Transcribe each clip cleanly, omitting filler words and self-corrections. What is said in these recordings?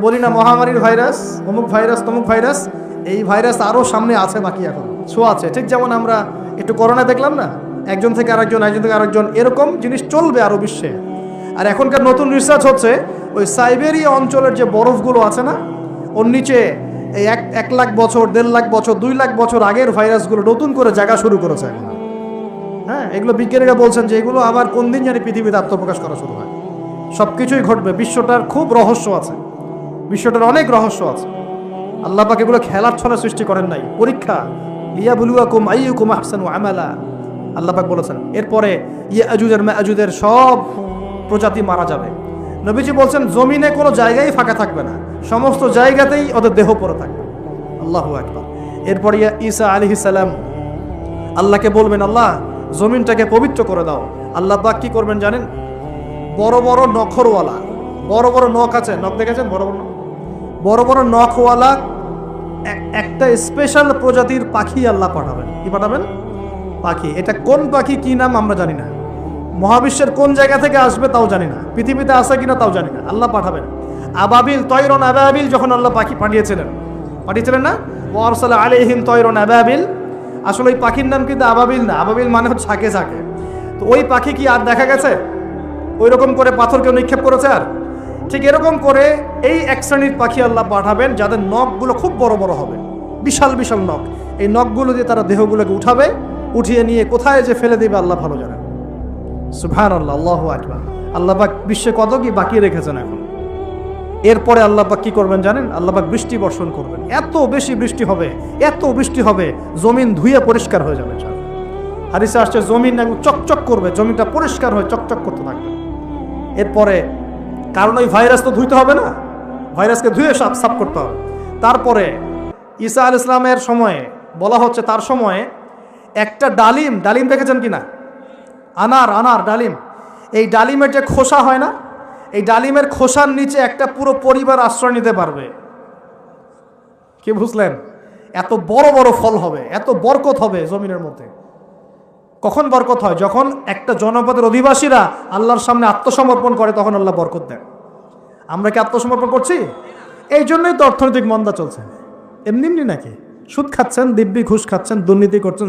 বলি না মহামারীর ভাইরাস, অমুক ভাইরাস তমুক ভাইরাস, এই ভাইরাস আরও সামনে আছে, বাকি এখন ছোঁয়া আছে। ঠিক যেমন আমরা একটু করোনা দেখলাম না, একজন থেকে আরেকজন, একজন থেকে আরেকজন, এরকম জিনিস চলবে আরও বিশ্বে। আর এখনকার নতুন রিসার্চ হচ্ছে ওই সাইবেরিয়া অঞ্চলের যে বরফগুলো আছে না, ওর নিচে এই 1 লাখ বছর, 1.5 লাখ বছর, 2 লাখ বছর আগের ভাইরাসগুলো নতুন করে জায়গা শুরু করেছে এখন। হ্যাঁ, এগুলো বিজ্ঞানীরা বলছেন যে এগুলো আবার কোন দিন জানি পৃথিবীতে আত্মপ্রকাশ করা শুরু হয়। সব কিছুই ঘটবে, বিশ্বটার খুব রহস্য আছে, বিশ্বটার অনেক রহস্য আছে। আল্লাহ পাক এগুলো খেলার ছলে সৃষ্টি করেন নাই, পরীক্ষা। লিয়াবলুয়াকুম আইয়ুকুম আহসানু আমালা, আল্লাহ পাক বলেছেন। এরপরে ইয়াজুজ আর মাআজুজের সব প্রজাতি মারা যাবে। নবীজি বলছেন জমিনে কোনো জায়গায় ফাঁকা থাকবে না, সমস্ত জায়গাতেই ওদের দেহ পড়ে থাকবে। আল্লাহু আকবার। এরপরে ঈসা আলাইহিস সালাম আল্লাহকে বলবেন, আল্লাহ জমিনটাকে পবিত্র করে দাও। আল্লাহ পাক কি করবেন জানেন? বড় বড় নখরওয়ালা, বড় বড় নখ আছে, নখ দেখেছেন? বড় বড় বড় বড় নখওয়ালা একটা স্পেশাল প্রজাতির পাখি আল্লাহ পাঠাবেন। কি পাঠাবেন? পাখি। এটা কোন পাখি, কি নাম আমরা জানি না, মহাবিশ্বের কোন জায়গা থেকে আসবে তাও জানি না, পৃথিবীতে আসে কিনা তাও জানি না, আল্লাহ পাঠাবেন। আবাবিল, তয়রন আবাবিল, যখন আল্লাহ পাখি পাঠিয়েছিলেন না, ওয়ারসালা আলাইহিম তয়রন আবাবিল। আসলে ওই পাখির নাম কিন্তু আবাবিল না, আবাবিল মানে হচ্ছে ঝাঁকে ঝাঁকে। তো ওই পাখি কি আর দেখা গেছে? ওই রকম করে পাথর কেউ নিক্ষেপ করেছে? আর ঠিক এরকম করে এই এক শ্রেণীর পাখি আল্লাহ পাঠাবেন যাদের নখগুলো খুব বড় বড় হবে, বিশাল বিশাল নখ। এই নখগুলো দিয়ে তারা দেহগুলোকে উঠাবে, উঠিয়ে নিয়ে কোথায় যে ফেলে দেবে আল্লাহ ভালো জানেন। সুবহানাল্লাহ, আল্লাহু আকবার। আল্লাহ পাক বিশ্বে কত কি বাকি রেখেছেন এখন। এরপরে আল্লাহ পাক কি করবেন জানেন? আল্লাহ পাক বৃষ্টি বর্ষণ করবেন। এত বেশি বৃষ্টি হবে, এত বৃষ্টি হবে, জমিন ধুয়ে পরিষ্কার হয়ে যাবে। হাদিসে আসছে জমিন একদম চকচক করবে, জমিনটা পরিষ্কার হয়ে চকচক করতে থাকবে। এরপরে, কারণ ওই ভাইরাস তো ধুইতে হবে না, ভাইরাসকে ধুয়ে সাফ করতে হবে। তারপরে ঈসা আলাইহিস সালামের সময়ে বলা হচ্ছে, তার সময়ে একটা ডালিম দেখেছেন কিনা? আনার ডালিম, এই ডালিমের যে খোসা হয় না, এই ডালিমের খোসার নিচে একটা পুরো পরিবার আশ্রয় নিতে পারবে। কি বুঝলেন? এত বড় বড় ফল হবে, এত বরকত হবে জমিনের মধ্যে। কখন বরকত হয়? যখন একটা জনপদের অধিবাসীরা আল্লাহর সামনে আত্মসমর্পণ করে, তখন আল্লাহ বরকত দেন। আমরা কি আত্মসমর্পণ করছি? এই জন্যই তো অর্থনৈতিক মন্দা চলছে। এমনি নাকি? সুদ খাচ্ছেন, দিব্যি ঘুষ খাচ্ছেন, দুর্নীতি করছেন,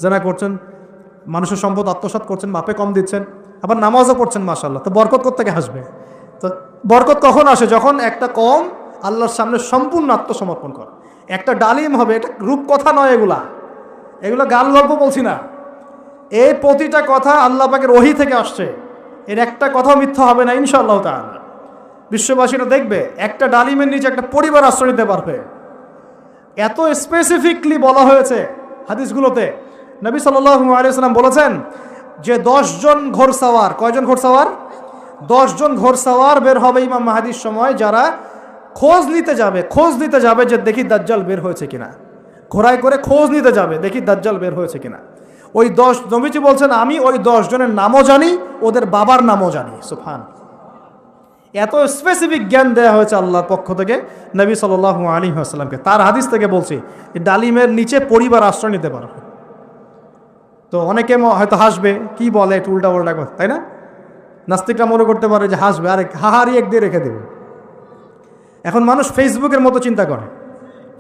জেনা করছেন, মানুষের সম্পদ আত্মসাৎ করছেন, মাপে কম দিচ্ছেন, আবার নামাজও পড়ছেন, মাশাআল্লাহ। তো বরকত কোত্থেকে আসবে? তো বরকত কখন আসে? যখন একটা কম আল্লাহর সামনে সম্পূর্ণ আত্মসমর্পণ করে। একটা ডালিম হবে, এটা রূপকথা নয়, এগুলো গাল গল্প বলছি না। এই প্রতিটা কথা আল্লাহ পাকের ওহী থেকে আসছে, এর একটা কথা মিথ্যা হবে না ইনশাআল্লাহ তাআলা। বিশ্ববাসীরা দেখবে একটা ডালিমের নিচে একটা পরিবার আশ্রয় নিতে পারবে। এত স্পেসিফিকলি বলা হয়েছে হাদিসগুলোতে। নবী সাল্লাল্লাহু আলাইহি ওয়াসাল্লাম বলেছেন যে 10 জন ঘোড়সাওয়ার, কয়জন ঘোড়সাওয়ার? 10 জন ঘোড়সাওয়ার বের হবে ইমাম মাহদির সময়, যারা খোঁজ নিতে যাবে যে দেখি দাজ্জাল বের হয়েছে কিনা। ঘোড়ায় করে খোঁজ নিতে যাবে, দেখি দাজ্জাল বের হয়েছে কিনা। ওই 10, নবীজি বলছেন আমি ওই 10 জনের নামও জানি, ওদের বাবার নামও জানি। সুবহান। এত স্পেসিফিক জ্ঞান দেওয়া হয়েছে আল্লাহর পক্ষ থেকে নবী সাল্লাল্লাহু আলাইহি ওয়াসাল্লামকে। তার হাদিস থেকে বলছি, ডালিমের নিচে পরিবার আশ্রয় নিতে পারবে। তো অনেকে হয়তো হাসবে, কি বলে একটু উল্টা কথা, তাই না? নাস্তিকরা মনে করতে পারে যে হাসবে, আরে হাহারি এক দিয়ে রেখে দেবে। এখন মানুষ ফেসবুকের মতো চিন্তা করে,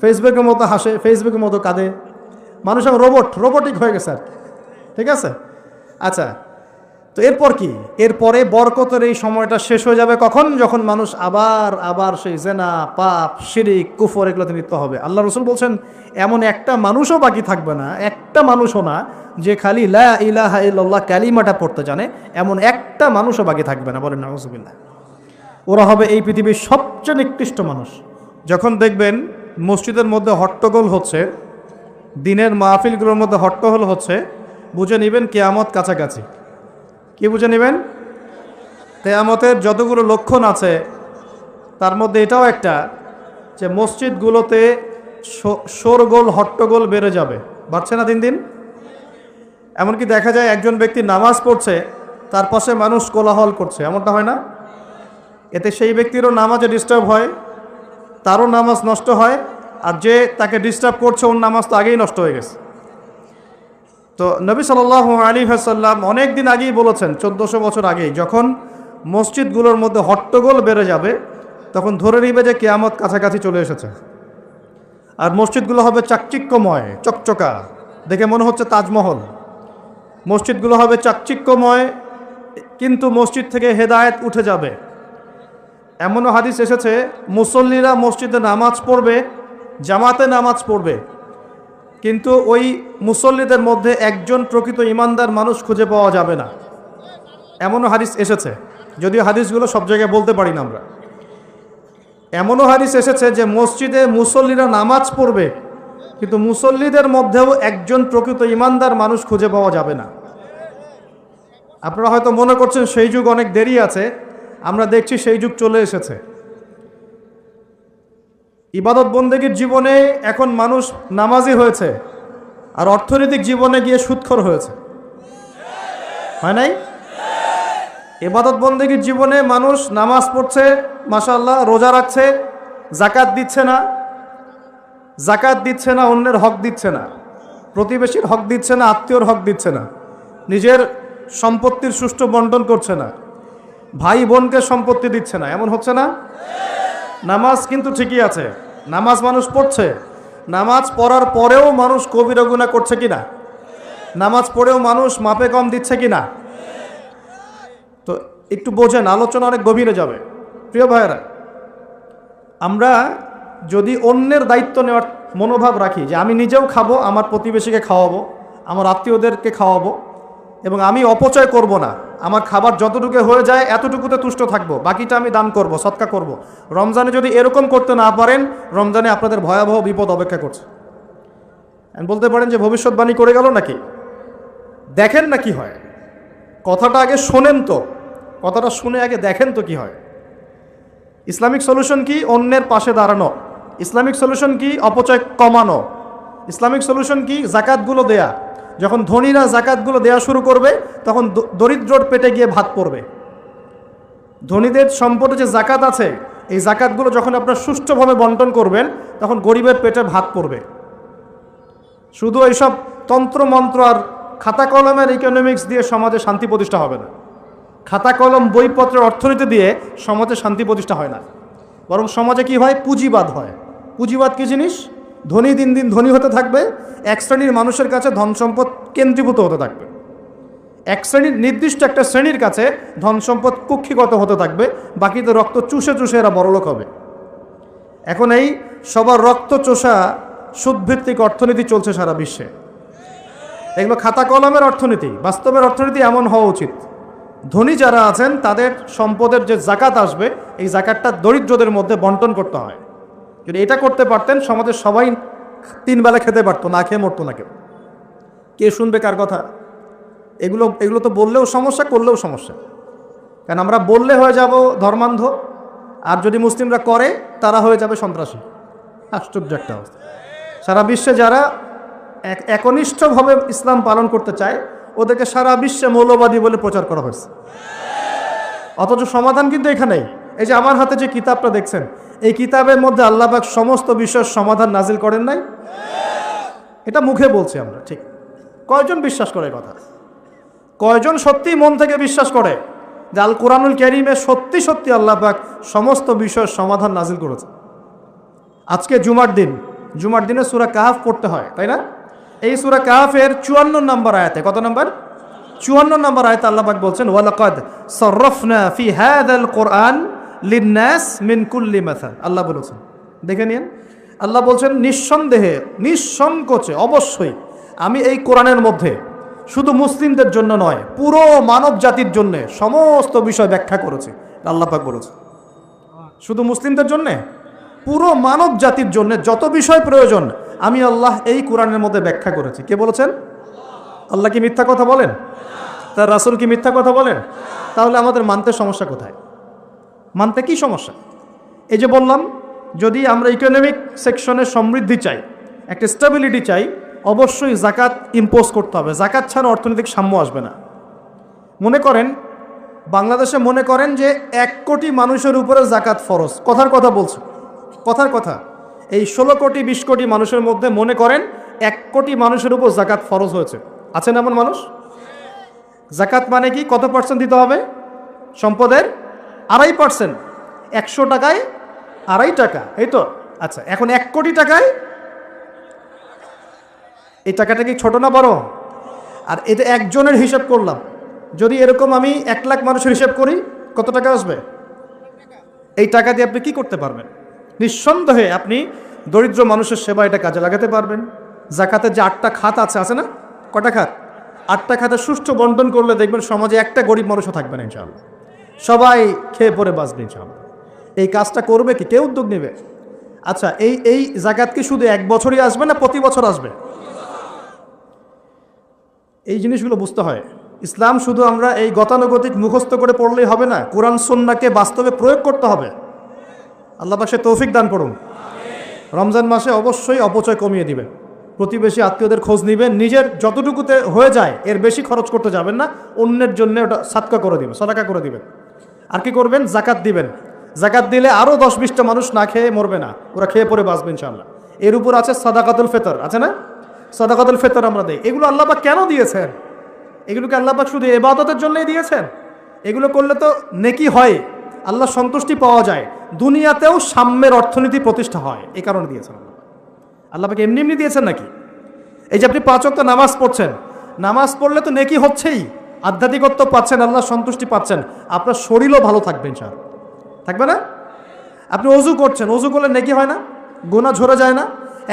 ফেসবুকের মতো হাসে, ফেসবুকের মতো কাঁদে। মানুষ এখন রোবটিক হয়ে গেছে আর কি। ঠিক আছে? আচ্ছা, তো এরপর কি? এরপরে বরকতের এই সময়টা শেষ হয়ে যাবে কখন? যখন মানুষ আবার সেই জেনা, পাপ, শিরিক, কুফর এগুলোতে লিপ্ত হবে। আল্লাহ রাসূল বলছেন এমন একটা মানুষও বাকি থাকবে না, একটা মানুষও না যে খালি লা ইলাহা ইল্লাল্লাহ কালিমাটা পড়তে জানে, এমন একটা মানুষও বাকি থাকবে না। বলেন নাউযুবিল্লাহ। ওরা হবে এই পৃথিবীর সবচেয়ে নিকৃষ্ট মানুষ। যখন দেখবেন মসজিদের মধ্যে হট্টগোল হচ্ছে, দিনের মাহফিলগুলোর মধ্যে হট্টগোল হচ্ছে, বুঝে নেবেন কিয়ামত কাছাকাছি। কি বুঝে নেবেন? কিয়ামতের যতগুলো লক্ষণ আছে তার মধ্যে এটাও একটা, যে মসজিদগুলোতে শোরগোল, হট্টগোল বেড়ে যাবে। বাড়ছে না দিন দিন? এমনকি দেখা যায় একজন ব্যক্তি নামাজ পড়ছে, তার পাশে মানুষ কোলাহল করছে, এমনটা হয় না? এতে সেই ব্যক্তিরও নামাজে ডিস্টার্ব হয়, তারও নামাজ নষ্ট হয়, আর যে তাকে ডিস্টার্ব করছে ওর নামাজ তো আগেই নষ্ট হয়ে গেছে। তো নবী সাল্লাল্লাহু আলাইহি ওয়াসাল্লাম অনেক দিন আগেই বলেছেন, 1400 বছর আগেই, যখন মসজিদগুলোর মধ্যে হট্টগোল বেড়ে যাবে, তখন ধরে নিবে যে কিয়ামত কাছাকাছি চলে এসেছে। আর মসজিদগুলো হবে চাকচিক্যময়, চকচকা, দেখে মনে হচ্ছে তাজমহল। মসজিদগুলো হবে চাকচিক্যময়, কিন্তু মসজিদ থেকে হেদায়েত উঠে যাবে। এমনও হাদিস এসেছে, মুসল্লিরা মসজিদে নামাজ পড়বে, জামাতে নামাজ পড়বে, কিন্তু ওই মুসল্লিদের মধ্যে একজন প্রকৃত ইমানদার মানুষ খুঁজে পাওয়া যাবে না। এমনও হাদিস এসেছে, যদিও হাদিসগুলো সব জায়গায় বলতে পারি না আমরা। এমনও হাদিস এসেছে যে মসজিদে মুসল্লিরা নামাজ পড়বে, কিন্তু মুসল্লিদের মধ্যেও একজন প্রকৃত ইমানদার মানুষ খুঁজে পাওয়া যাবে না। আপনারা হয়তো মনে করছেন সেই যুগ অনেক দেরি আছে, আমরা দেখছি সেই যুগ চলে এসেছে। ইবাদত বন্দেগীর জীবনে এখন মানুষ নামাজি হয়েছে, আর অর্থনৈতিক জীবনে গিয়ে সুদখোর হয়েছে, হয় নাই? ইবাদত বন্দেগীর জীবনে মানুষ নামাজ পড়ছে, মাশাআল্লাহ, রোজা রাখছে, জাকাত দিচ্ছে না, অন্যের হক দিচ্ছে না, প্রতিবেশীর হক দিচ্ছে না, আত্মীয়র হক দিচ্ছে না, নিজের সম্পত্তির সুষ্ঠু বন্টন করছে না, ভাই বোনকে সম্পত্তি দিচ্ছে না। এমন হচ্ছে না? নামাজ কিন্তু ঠিকই আছে, নামাজ মানুষ পড়ছে। নামাজ পড়ার পরেও মানুষ কবিরা গুনাহ করছে কিনা? নামাজ পড়েও মানুষ মাপে কম দিচ্ছে কিনা? তো একটু বোঝেন, আলোচনা অনেক গভীরে যাবে। প্রিয় ভাইয়েরা, আমরা যদি অন্যের দায়িত্ব নেওয়ার মনোভাব রাখি যে আমি নিজেও খাবো, আমার প্রতিবেশীকে খাওয়াবো, আমার আত্মীয়দেরকে খাওয়াবো, এবং আমি অপচয় করব না, আমার খাবার যতটুকু হয়ে যায় এতটুকুতে তুষ্ট থাকবো, বাকিটা আমি দান করব, সদকা করব। রমজানে যদি এরকম করতে না পারেন, রমজানে আপনাদের ভয়াবহ বিপদ অপেক্ষা করছে। বলতে পারেন যে ভবিষ্যৎবাণী করে গেল নাকি? দেখেন না কি হয়, কথাটা আগে শোনেন তো, কথাটা শুনে আগে দেখেন তো কি হয়। ইসলামিক সলিউশন কি? অন্যের পাশে দাঁড়ানো। ইসলামিক সলিউশন কি? অপচয় কমানো। ইসলামিক সলিউশন কি? জাকাতগুলো দেয়া। যখন ধনীরা জাকাতগুলো দেয়া শুরু করবে, তখন দরিদ্রর পেটে গিয়ে ভাত পড়বে। ধনীদের সম্পদে যে জাকাত আছে, এই জাকাতগুলো যখন আপনারা সুষ্ঠুভাবে বন্টন করবেন, তখন গরিবের পেটে ভাত পড়বে। শুধু এইসব তন্ত্রমন্ত্র আর খাতা কলমের ইকোনমিক্স দিয়ে সমাজে শান্তি প্রতিষ্ঠা হবে না। খাতা কলম বইপত্রের অর্থনীতি দিয়ে সমাজে শান্তি প্রতিষ্ঠা হয় না, বরং সমাজে কি হয়? পুঁজিবাদ হয়। পুঁজিবাদ কি জিনিস? ধনী দিন দিন ধনী হতে থাকবে, এক শ্রেণীর মানুষের কাছে ধন সম্পদ কেন্দ্রীভূত হতে থাকবে, এক শ্রেণীর নির্দিষ্ট একটা শ্রেণীর কাছে ধন সম্পদ কুক্ষিগত হতে থাকবে, বাকিদের রক্ত চুষে চুষে এরা বড়লোক হবে। এখন এই সবার রক্ত চোষা সুদভিত্তিক অর্থনীতি চলছে সারা বিশ্বে। এগুলো খাতা কলমের অর্থনীতি। বাস্তবের অর্থনীতি এমন হওয়া উচিত, ধনী যারা আছেন তাদের সম্পদের যে জাকাত আসবে, এই জাকাতটা দরিদ্রদের মধ্যে বন্টন করতে হয়। যদি এটা করতে পারতেন, সমাজের সবাই 3 বেলা খেতে পারতো, না খেয়ে মরতো না কেউ। কে শুনবে কার কথা? এগুলো তো বললেও সমস্যা, করলেও সমস্যা। কারণ আমরা বললে হয়ে যাব ধর্মান্ধ, আর যদি মুসলিমরা করে তারা হয়ে যাবে সন্ত্রাসী। আশ্চর্য একটা অবস্থা। সারা বিশ্বে যারা একনিষ্ঠভাবে ইসলাম পালন করতে চায়, ওদেরকে সারা বিশ্বে মৌলবাদী বলে প্রচার করা হয়েছে। অথচ সমাধান কিন্তু এখানেই। এই যে আমার হাতে যে কিতাবটা দেখছেন, এই কিতাবের মধ্যে আল্লাহ পাক সমস্ত বিষয়ের সমাধান নাজিল করেন নাই? এটা মুখে বলছি আমরা, ঠিক। কয়জন বিশ্বাস করে কথা? কয়জন সত্যি মন থেকে বিশ্বাস করে যে আল কোরআনুল কারীমে সত্যি সত্যি আল্লাহ পাক সমস্ত বিষয়ের সমাধান নাজিল করেছে? আজকে জুমার দিনে সূরা কাহফ পড়তে হয়, তাই না? এই সূরা কাহফের 54 নম্বর আয়াতে, কত নম্বর? 54 নম্বর আয়াতে আল্লাহ পাক বলছেন, ওয়ালাকাদ সাররাফনা ফি হাযাল কুরআন লিন-নাস মিন কুল্লি মাসাল। আল্লাহ বলেছেন, দেখে নিন, আল্লাহ বলছেন নিঃসন্দেহে, নিঃসংকোচে, অবশ্যই আমি এই কোরআনের মধ্যে শুধু মুসলিমদের জন্য নয়, পুরো মানব জাতির জন্য সমস্ত বিষয় ব্যাখ্যা করেছি। আল্লাহ পাক বলেছেন শুধু মুসলিমদের জন্য, পুরো মানব জাতির জন্য যত বিষয় প্রয়োজন আমি আল্লাহ এই কোরআনের মধ্যে ব্যাখ্যা করেছি। কে বলেছেন? আল্লাহ কি মিথ্যা কথা বলেন? তার রাসূল কি মিথ্যা কথা বলেন? তাহলে আমাদের মানতে সমস্যা কোথায়? মানতে কি সমস্যা? এই যে বললাম, যদি আমরা ইকোনমিক সেকশনে সমৃদ্ধি চাই, একটা স্টেবিলিটি চাই, অবশ্যই জাকাত ইম্পোজ করতে হবে। জাকাত ছাড়া অর্থনৈতিক সাম্য আসবে না। মনে করেন বাংলাদেশে মনে করেন যে 1 কোটি মানুষের উপরে জাকাত ফরজ। কথার কথা বলছে, কথার কথা। এই 16 কোটি 20 কোটি মানুষের মধ্যে মনে করেন 1 কোটি মানুষের উপর জাকাত ফরজ হয়েছে। আছেন এমন মানুষ? জাকাত মানে কি? কত % দিতে হবে? সম্পদের 2.5%। 100 টাকায় 2.5 টাকা, এই তো। আচ্ছা, এখন 1 কোটি টাকায় এই টাকাটা কি ছোট না বড়? আর এটা একজনের হিসাব করলাম, যদি এরকম আমি 1 লাখ মানুষের হিসাব করি কত টাকা আসবে? এই টাকা দিয়ে আপনি কি করতে পারবেন? নিঃসন্দেহে আপনি দরিদ্র মানুষের সেবা এটা কাজে লাগাতে পারবেন। জাকাতের যে 8টা খাত আছে না? কটা খাত? 8টা খাতে সুষ্ঠু বন্টন করলে দেখবেন সমাজে একটা গরিব মানুষও থাকবে না ইনশাআল্লাহ। সবাই খেয়ে পরে বাঁচবে ইনশাআল্লাহ। এই কাজটা করবে কি? কে উদ্যোগ নেবে? আচ্ছা, এই জাকাত কি শুধু 1 বছরই আসবে না প্রতি বছর আসবে? এই জিনিসগুলো বুঝতে হয়। ইসলাম শুধু আমরা এই গতানুগতিক মুখস্থ করে পড়লেই হবে না, কোরআন সুন্নাহকে বাস্তবে প্রয়োগ করতে হবে। আল্লাহ পাক সে তৌফিক দান করুন। রমজান মাসে অবশ্যই অপচয় কমিয়ে দিবেন, প্রতিবেশী আত্মীয়দের খোঁজ নেবেন, নিজের যতটুকুতে হয়ে যায় এর বেশি খরচ করতে যাবেন না, অন্যের জন্য ওটা সাদকা করে দিবেন, সদাকা করে দিবেন। আর কি করবেন? জাকাত দিবেন। জাকাত দিলে আরও 10-20টা মানুষ না খেয়ে মরবে না, ওরা খেয়ে পরে বাঁচবে ইনশাআল্লাহ। এর উপর আছে সাদাকাতুল ফিতর, আছে না? সাদাকাতুল ফিতর আমরা দেই। এগুলো আল্লাহ পাক কেন দিয়েছেন? এগুলোকে আল্লাহ পাক শুধু ইবাদতের জন্যই দিয়েছেন? এগুলো করলে তো নেকি হয়, আল্লাহ সন্তুষ্টি পাওয়া যায়, দুনিয়াতেও সাম্যের অর্থনীতি প্রতিষ্ঠা হয়, এই কারণে দিয়েছেন আল্লাহ। আল্লাহ পাক এমনি এমনি দিয়েছেন নাকি? এই যে আপনি 5 ওয়াক্ত নামাজ পড়ছেন, নামাজ পড়লে তো নেকি হচ্ছেই, আধ্যাত্মিকত্ব পাচ্ছেন, আল্লাহ সন্তুষ্টি পাচ্ছেন, আপনার শরীরও ভালো থাকবে ইনশাআল্লাহ, থাকবে না? আপনি অজু করছেন, অজু করলে নেকি হয় না? গুনাহ ঝরে যায় না?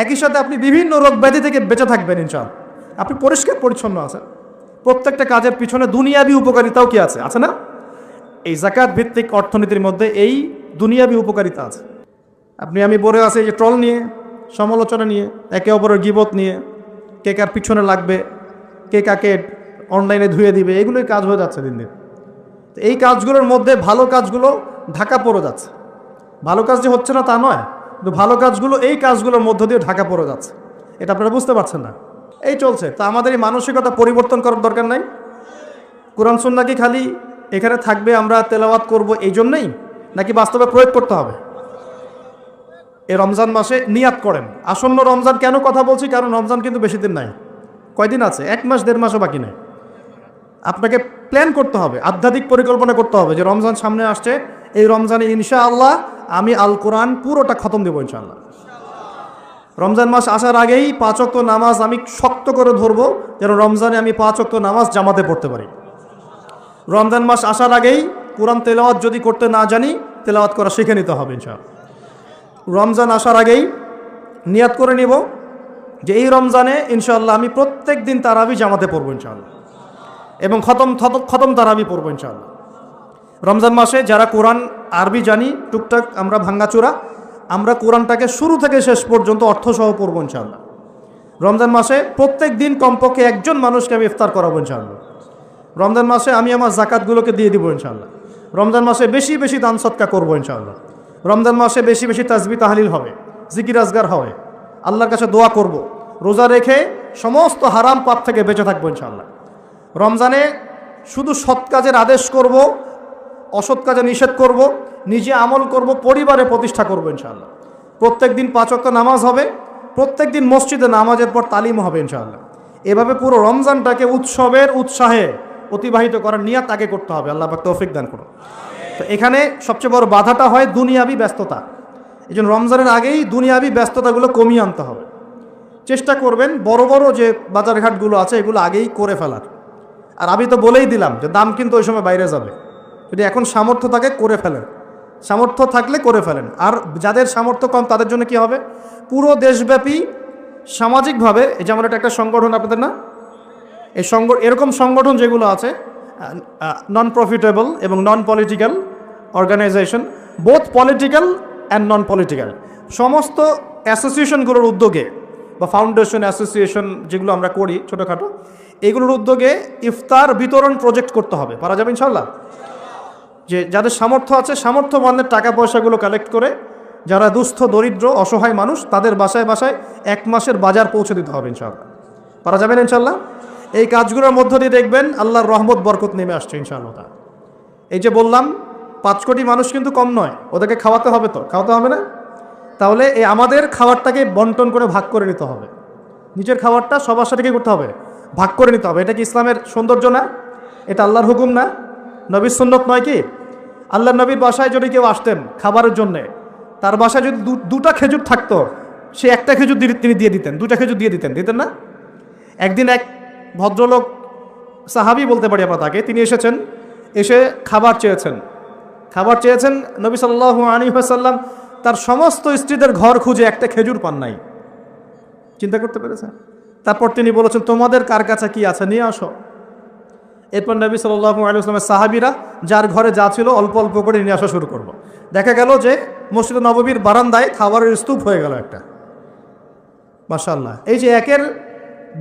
একই সাথে আপনি বিভিন্ন রোগ ব্যাধি থেকে বেঁচে থাকবেন ইনশাআল্লাহ। আপনি পরিষ্কার পরিচ্ছন্ন আছেন। প্রত্যেকটা কাজের পিছনে দুনিয়াবি উপকারিতাও কি আছে? আছে না? এই যাকাত ভিত্তিক অর্থনীতির মধ্যে এই দুনিয়াবি উপকারিতা আছে। আপনি আমি পড়ে আছে এই যে ট্রল নিয়ে, সমালোচনা নিয়ে, একে অপরের গীবত নিয়ে, কে কার পিছনে লাগবে, কে কাকে অনলাইনে ধুয়ে দিবে, এগুলোই কাজ হয়ে যাচ্ছে দিন দিন। এই কাজগুলোর মধ্যে ভালো কাজগুলো ঢাকা পড়ে যাচ্ছে। ভালো কাজ যে হচ্ছে না তা নয়, কিন্তু ভালো কাজগুলো এই কাজগুলোর মধ্য দিয়ে ঢাকা পড়ে যাচ্ছে, এটা আপনারা বুঝতে পারছেন না। এই চলছে। তা আমাদের এই মানসিকতা পরিবর্তন করার দরকার নাই? কোরআন সুন্নাহ কি খালি এখানে থাকবে, আমরা তেলাওয়াত করব এই জন্যই, নাকি বাস্তবে প্রয়োগ করতে হবে? এই রমজান মাসে নিয়াত করেন। আসন্ন রমজান কেন কথা বলছি? কারণ রমজান কিন্তু বেশি দিন নাই। কয়দিন আছে? 1 মাস 1.5 মাসও বাকি নেই। আপনাকে প্ল্যান করতে হবে, আধ্যাত্মিক পরিকল্পনা করতে হবে যে রমজান সামনে আসছে, এই রমজানে ইনশাআল্লাহ আমি আল কোরআন পুরোটা খতম দেবো ইনশাআল্লাহ। রমজান মাস আসার আগেই 5 ওয়াক্ত নামাজ আমি শক্ত করে ধরবো, যেন রমজানে আমি 5 ওয়াক্ত নামাজ জামাতে পড়তে পারি। রমজান মাস আসার আগেই কোরআন তেলাওয়াত যদি করতে না জানি, তেলাওয়াত করা শিখে নিতে হবে ইনশাআল্লাহ। রমজান আসার আগেই নিয়াত করে নিব যে এই রমজানে ইনশাআল্লাহ আমি প্রত্যেক দিন তারাবি জামাতে পড়বো ইনশাআল্লাহ, এবং খতম তারাবি পড়বো ইনশাআল্লাহ। রমজান মাসে যারা কোরআন আরবি জানি টুকটাক আমরা ভাঙ্গাচোরা, আমরা কোরআনটাকে শুরু থেকে শেষ পর্যন্ত অর্থসহ পড়বো ইনশাআল্লাহ। রমজান মাসে প্রত্যেক দিন কমপক্ষে একজন মানুষকে আমি ইফতার করাবো ইনশাআল্লাহ। রমজান মাসে আমি আমার জাকাতগুলোকে দিয়ে দিব ইনশাআল্লাহ। রমজান মাসে বেশি বেশি দান সদকা করবো ইনশাআল্লাহ। রমজান মাসে বেশি বেশি তাসবিহ তাহলিল হবে, জিকির আজগার হবে, আল্লাহর কাছে দোয়া করব, রোজা রেখে সমস্ত হারাম পাপ থেকে বেঁচে থাকবো ইনশাআল্লাহ। রমজানে শুধু সৎ কাজের আদেশ করব, অসৎ কাজে নিষেধ করব, নিজে আমল করব, পরিবারে প্রতিষ্ঠা করব ইনশাআল্লাহ। প্রত্যেক দিন 5 ওয়াক্ত নামাজ হবে, প্রত্যেক দিন মসজিদে নামাজের পর তালিম হবে ইনশাআল্লাহ। এভাবে পুরো রমজানটাকে উৎসবের উৎসাহে অতিবাহিত করার নিয়াত আগে করতে হবে। আল্লাহ পাক তৌফিক দান করুন। তো এখানে সবচেয়ে বড় বাধাটা হয় দুনিয়াবি ব্যস্ততা। এই জন্য রমজানের আগেই দুনিয়াবি ব্যস্ততাগুলো কমিয়ে আনতে হবে। চেষ্টা করবেন বড় বড় যে বাজারঘাটগুলো আছে এগুলো আগেই করে ফেলার। আর আমি তো বলেই দিলাম যে দাম কিন্তু ওই সময় বাইরে যাবে। যদি এখন সামর্থ্য থাকে করে ফেলেন, সামর্থ্য থাকলে করে ফেলেন। আর যাদের সামর্থ্য কম তাদের জন্য কি হবে? পুরো দেশব্যাপী সামাজিকভাবে, যেমন এটা একটা সংগঠন আপনাদের না, এই এরকম সংগঠন যেগুলো আছে নন প্রফিটেবল এবং non political organisation, both political and non political, সমস্ত অ্যাসোসিয়েশনগুলোর উদ্যোগে বা ফাউন্ডেশন অ্যাসোসিয়েশন যেগুলো আমরা করি ছোটোখাটো, এগুলোর উদ্যোগে ইফতার বিতরণ প্রজেক্ট করতে হবে। পারা যাবে ইনশাল্লাহ? যে যাদের সামর্থ্য আছে সামর্থ্যবানদের টাকা পয়সাগুলো কালেক্ট করে যারা দুস্থ দরিদ্র অসহায় মানুষ তাদের বাসায় বাসায় 1 মাসের বাজার পৌঁছে দিতে হবে ইনশাআল্লাহ। পারা যাবেন ইনশাআল্লাহ? এই কাজগুলোর মধ্য দিয়ে দেখবেন আল্লাহর রহমত বরকত নেমে আসছে ইনশাআল্লাহ। এই যে বললাম 5 কোটি মানুষ কিন্তু কম নয়, ওদেরকে খাওয়াতে হবে, তো খাওয়াতে হবে না? তাহলে এই আমাদের খাবারটাকে বন্টন করে ভাগ করে নিতে হবে। নিজের খাবারটা সবার সাথে কি করতে হবে? ভাগ করে নিতে হবে। এটা কি ইসলামের সৌন্দর্য না? এটা আল্লাহর হুকুম না? নবীর সুন্নত নয় কি? আল্লাহর নবীর বাসায় যদি কেউ আসতেন খাবারের জন্যে, তার বাসায় যদি দুটা খেজুর থাকতো, সে একটা খেজুর তিনি দিয়ে দিতেন, দুটা খেজুর দিয়ে দিতেন না? একদিন এক ভদ্রলোক, সাহাবী বলতে পারি আমরা তাকে, তিনি এসে খাবার চেয়েছেন। নবী সাল্লাল্লাহু আলাইহি ওয়াসাল্লাম তার সমস্ত স্ত্রীদের ঘর খুঁজে একটা খেজুর পান নাই। চিন্তা করতে পেরেছেন? তারপর তিনি বলেছেন, তোমাদের কার কাছে কি আছে নিয়ে আসো। এরপর নবী সাল্লাল্লাহু আলাইহি ওয়াসাল্লামের সাহাবীরা যার ঘরে যা ছিল অল্প অল্প করে নিয়ে আসা শুরু করলো। দেখা গেল যে মসজিদ নববীর বারান্দায় খাবারের স্তূপ হয়ে গেল একটা। মাশাআল্লাহ। এই যে একের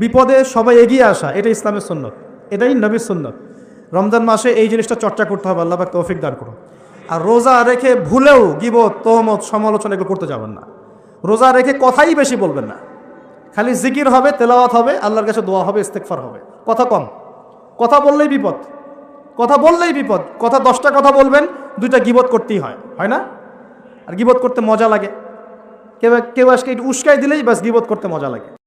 বিপদে সবাই এগিয়ে আসা, এটা ইসলামের সুন্নত, এটাই নবীর সুন্নত। রমজান মাসে এই জিনিসটা চর্চা করতে হবে, আল্লাহ পাক তৌফিক দান করুন। আর রোজা রেখে ভুলেও গীবত, তহমত, সমালোচনা এগুলো করতে যাবেন না। রোজা রেখে কথাই বেশি বলবেন না, খালি জিকির হবে, তেলাওয়াত হবে, আল্লাহর কাছে দোয়া হবে, ইস্তেগফার হবে। কথা কম, কথা বললেই বিপদ, কথা 10টা কথা বলবেন, 2টা গীবত করতেই হয় না? আর গীবত করতে মজা লাগে, কেউ আজকে একটু উস্কাই দিলেই ব্যাস গীবত করতে মজা লাগে।